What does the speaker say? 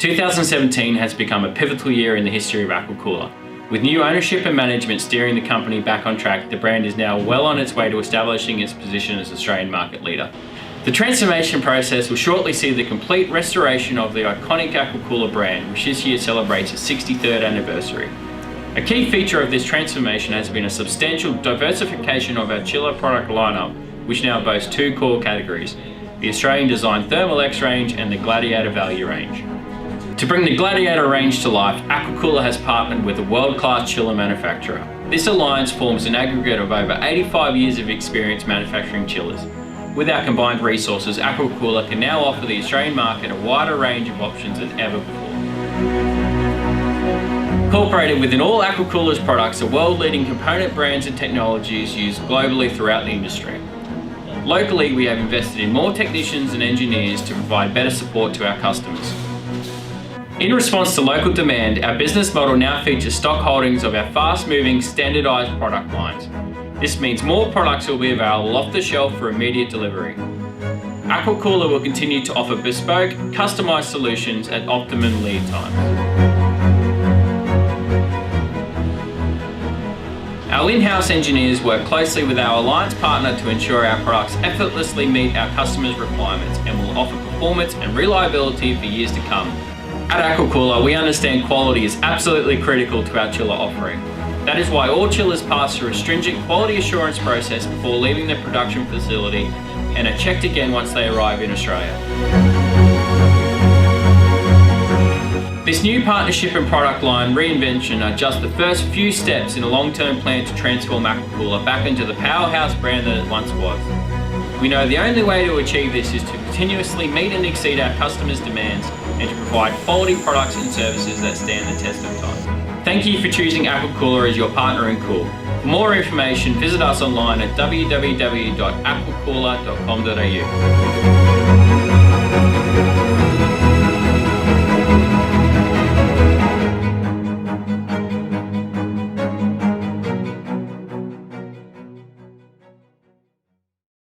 2017 has become a pivotal year in the history of Aqua. With new ownership and management steering the company back on track, the brand is now well on its way to establishing its position as Australian market leader. The transformation process will shortly see the complete restoration of the iconic Aqua brand, which this year celebrates its 63rd anniversary. A key feature of this transformation has been a substantial diversification of our chiller product lineup, which now boasts two core categories: the Australian designed Thermal X range and the Gladiator Value range. To bring the Gladiator range to life, Aqua has partnered with a world-class chiller manufacturer. This alliance forms an aggregate of over 85 years of experience manufacturing chillers. With our combined resources, Aqua can now offer the Australian market a wider range of options than ever before. Incorporated within all Aqua's products are world-leading component brands and technologies used globally throughout the industry. Locally, we have invested in more technicians and engineers to provide better support to our customers. In response to local demand, our business model now features stock holdings of our fast-moving, standardised product lines. This means more products will be available off the shelf for immediate delivery. Aqua will continue to offer bespoke, customised solutions at optimum lead times. Our in-house engineers work closely with our alliance partner to ensure our products effortlessly meet our customers' requirements and will offer performance and reliability for years to come. At Aqua, we understand quality is absolutely critical to our chiller offering. That is why all chillers pass through a stringent quality assurance process before leaving the production facility and are checked again once they arrive in Australia. This new partnership and product line reinvention are just the first few steps in a long-term plan to transform Aqua back into the powerhouse brand that it once was. We know the only way to achieve this is to continuously meet and exceed our customers' demands and to provide quality products and services that stand the test of time. Thank you for choosing Aqua as your partner in cool. For more information, visit us online at www.aquacola.com.au.